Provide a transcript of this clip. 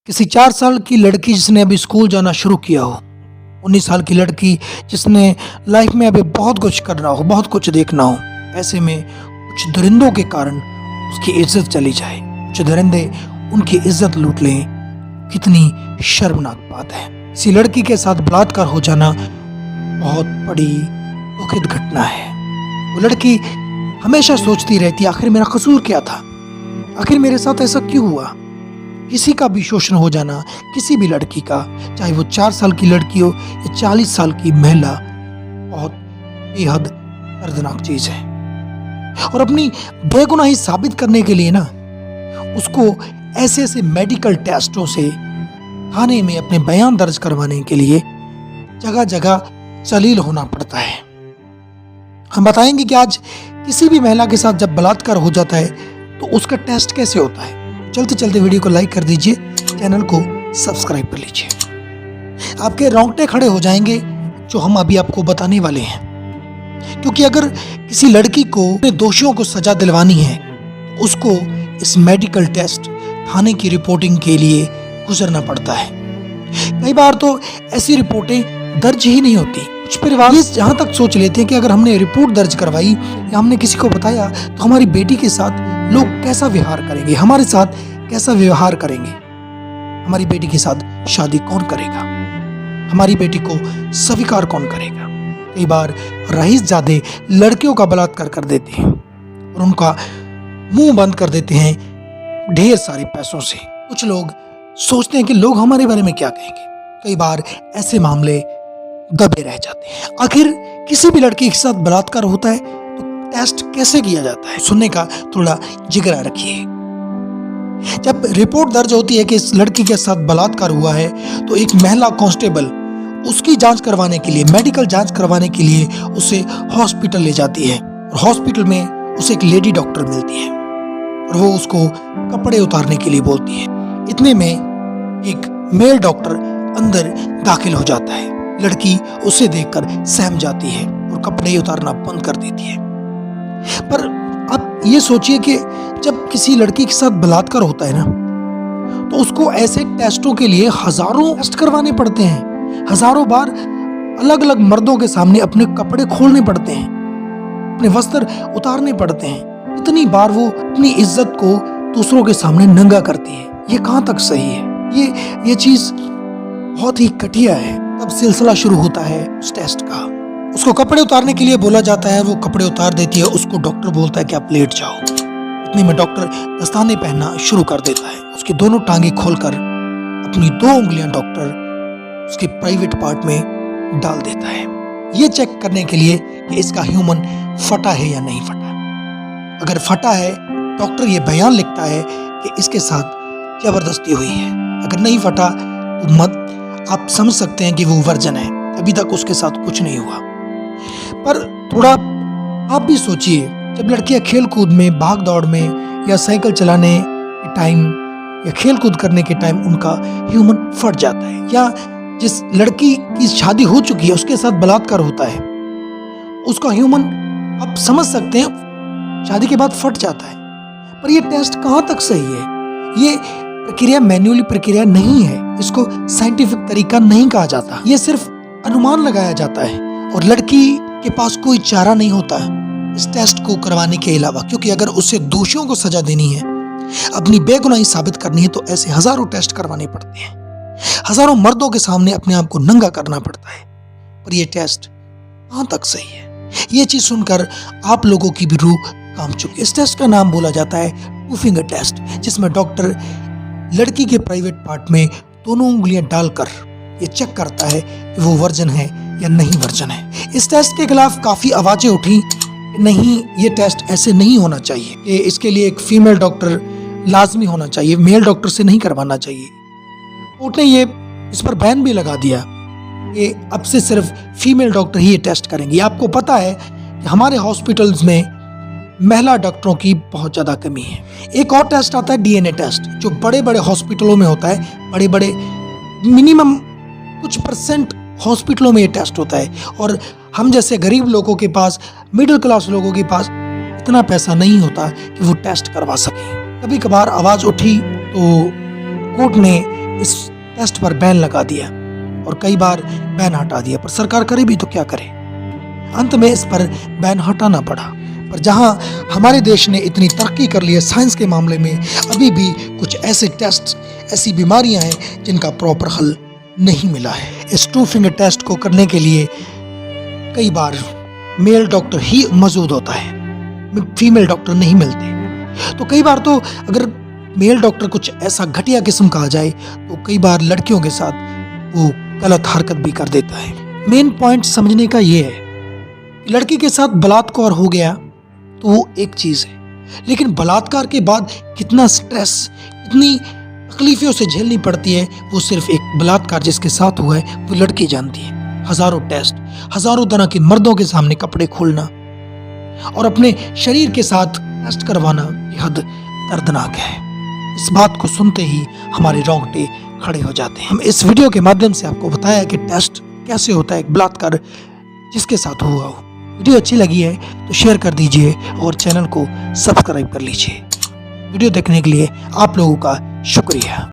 किसी 4 साल की लड़की जिसने अभी स्कूल जाना शुरू किया हो, 19 साल की लड़की जिसने लाइफ में अभी बहुत कुछ करना हो, बहुत कुछ देखना हो, ऐसे में कुछ दरिंदों के कारण उसकी इज्जत चली जाए, कुछ दरिंदे उनकी इज्जत लूट लें, कितनी शर्मनाक बात है। इसी लड़की के साथ बलात्कार हो जाना बहुत बड़ी दुखद घटना है। वो लड़की हमेशा सोचती रहती, आखिर मेरा कसूर क्या था, आखिर मेरे साथ ऐसा क्यों हुआ। किसी का भी शोषण हो जाना, किसी भी लड़की का, चाहे वो 4 साल की लड़की हो या 40 साल की महिला, बहुत बेहद दर्दनाक चीज है। और अपनी बेगुनाही साबित करने के लिए ना उसको ऐसे ऐसे मेडिकल टेस्टों से थाने में अपने बयान दर्ज करवाने के लिए जगह जगह जलील होना पड़ता है। हम बताएंगे कि आज किसी भी महिला के साथ जब बलात्कार हो जाता है तो उसका टेस्ट कैसे होता है। चलते चलते वीडियो को लाइक कर दीजिए, चैनल को सब्सक्राइब कर लीजिए। आपके रोंगटे खड़े हो जाएंगे जो हम अभी आपको बताने वाले हैं, क्योंकि अगर किसी लड़की को अपने दोषियों को सजा दिलवानी है तो उसको इस मेडिकल टेस्ट, थाने की रिपोर्टिंग के लिए गुजरना पड़ता है। कई बार तो ऐसी रिपोर्टें दर्ज ही नहीं होती। कुछ परिवार जहां तक सोच लेते हैं कि अगर हमने रिपोर्ट दर्ज करवाई या हमने किसी को बताया तो हमारी बेटी के साथ लोग कैसा व्यवहार करेंगे, हमारे साथ कैसा व्यवहार करेंगे, हमारी बेटी के साथ शादी कौन करेगा, हमारी बेटी को स्वीकार कौन करेगा। कई बार रईसजादे लड़कियों का बलात्कार कर देते हैं और उनका मुंह बंद कर देते हैं ढेर सारे पैसों से। कुछ लोग सोचते हैं कि लोग हमारे बारे में क्या कहेंगे। कई बार ऐसे मामले दबे रह जाते हैं। आखिर किसी भी लड़की के साथ बलात्कार होता है तो टेस्ट कैसे किया जाता है, सुनने का थोड़ा जिगरा रखिए। जब रिपोर्ट दर्ज होती है कि इस लड़की के साथ बलात्कार हुआ है तो एक महिला कांस्टेबल उसकी जांच करवाने के लिए, मेडिकल जांच करवाने के लिए उसे हॉस्पिटल ले जाती है और हॉस्पिटल में उसे एक लेडी डॉक्टर मिलती है और वो उसको कपड़े उतारने के लिए बोलती है। इतने में एक मेल डॉक्टर अंदर दाखिल हो जाता है। लड़की उसे देखकर सहम जाती है और कपड़े उतारना बंद कर देती है। पर अब ये सोचिए कि जब किसी लड़की के साथ बलात्कार होता है ना तो उसको ऐसे टेस्टों के लिए हजारों टेस्ट करवाने पड़ते हैं। हजारों बार अलग अलग मर्दों के सामने अपने कपड़े खोलने पड़ते हैं, अपने वस्त्र उतारने पड़ते हैं। इतनी बार वो अपनी इज्जत को दूसरों के सामने नंगा करती है। ये कहाँ तक सही है? ये चीज बहुत ही घटिया है। तब सिलसिला शुरू होता है उस टेस्ट का। उसको कपड़े उतारने के लिए बोला जाता है, वो कपड़े उतार देती है। उसको डॉक्टर बोलता है कि आप लेट जाओ। इतने में डॉक्टर दस्ताने पहनना शुरू कर देता है। उसकी दोनों टांगे खोलकर अपनी 2 उंगलियां डॉक्टर उसके प्राइवेट पार्ट में डाल देता है, ये चेक करने के लिए कि इसका ह्यूमन फटा है या नहीं फटा। अगर फटा है, डॉक्टर ये बयान लिखता है कि इसके साथ जबरदस्ती हुई है। अगर नहीं फटा तो मत आप समझ सकते हैं कि वो वर्जन है, अभी तक उसके साथ कुछ नहीं हुआ। पर थोड़ा आप भी सोचिए, जब लड़कियां खेल कूद में, भाग दौड़ में या साइकिल चलाने के टाइम या खेल कूद करने के टाइम उनका ह्यूमन फट जाता है, या जिस लड़की की शादी हो चुकी है उसके साथ बलात्कार होता है, उसका ह्यूमन आप समझ सकते हैं शादी के बाद फट जाता है। पर यह टेस्ट कहाँ तक सही है? ये प्रक्रिया मैन्युअली प्रक्रिया नहीं है, इसको साइंटिफिक तरीका नहीं कहा जाता। ये सिर्फ अनुमान लगाया जाता है और लड़की के पास कोई चारा नहीं होता इस टेस्ट को करवाने के अलावा, क्योंकि अगर उसे दोषियों को सजा देनी है, अपनी बेगुनाही साबित करनी है तो ऐसे हजारों टेस्ट करवाने पड़ते हैं। हजारों मर्दों के सामने अपने आप को नंगा करना पड़ता है। पर यह टेस्ट कहां तक सही है? ये चीज सुनकर आप लोगों की भी रूह कांप चुकी है। इस टेस्ट का नाम बोला जाता है 2 फिंगर टेस्ट, जिसमें डॉक्टर लड़की के प्राइवेट पार्ट में दोनों उंगलियां डालकर ये चेक करता है कि वो वर्जन है या नहीं वर्जन है। इस टेस्ट के खिलाफ काफी आवाजें उठी, नहीं ये टेस्ट ऐसे नहीं होना चाहिए, कि इसके लिए एक फीमेल डॉक्टर लाजमी होना चाहिए, मेल डॉक्टर से नहीं करवाना चाहिए। कोर्ट ने ये इस पर बैन भी लगा दिया कि अब से सिर्फ फीमेल डॉक्टर ही ये टेस्ट करेंगे। आपको पता है कि हमारे हॉस्पिटल्स में महिला डॉक्टरों की बहुत ज्यादा कमी है। एक और टेस्ट आता है डीएनए टेस्ट, जो बड़े बड़े हॉस्पिटलों में होता है। बड़े बड़े मिनिमम कुछ % हॉस्पिटलों में ये टेस्ट होता है और हम जैसे गरीब लोगों के पास, मिडिल क्लास लोगों के पास इतना पैसा नहीं होता कि वो टेस्ट करवा सके। कभी कभार आवाज उठी तो कोर्ट ने इस टेस्ट पर बैन लगा दिया और कई बार बैन हटा दिया, पर सरकार करे भी तो क्या करे। अंत में इस पर बैन हटाना पड़ा। पर जहां हमारे देश ने इतनी तरक्की कर ली है साइंस के मामले में, अभी भी कुछ ऐसे टेस्ट, ऐसी बीमारियां हैं जिनका प्रॉपर हल नहीं मिला है। इस 2 फिंगर टेस्ट को करने के लिए कई बार मेल डॉक्टर ही मौजूद होता है, फीमेल डॉक्टर नहीं मिलते। तो कई बार तो अगर मेल डॉक्टर कुछ ऐसा घटिया किस्म का आ जाए तो कई बार लड़कियों के साथ वो गलत हरकत भी कर देता है। मेन पॉइंट समझने का ये है, लड़की के साथ बलात्कार हो गया तो वो एक चीज है, लेकिन बलात्कार के बाद कितना स्ट्रेस, इतनी तकलीफों से झेलनी पड़ती है, वो सिर्फ एक बलात्कार जिसके साथ हुआ है वो लड़की जानती है। हजारों टेस्ट, हजारों तरह के मर्दों के सामने कपड़े खोलना और अपने शरीर के साथ टेस्ट करवाना बेहद दर्दनाक है। इस बात को सुनते ही हमारे रोंगटे खड़े हो जाते हैं। हम इस वीडियो के माध्यम से आपको बताया कि टेस्ट कैसे होता है एक बलात्कार जिसके साथ हुआ हो। वीडियो अच्छी लगी है तो शेयर कर दीजिए और चैनल को सब्सक्राइब कर लीजिए। वीडियो देखने के लिए आप लोगों का शुक्रिया।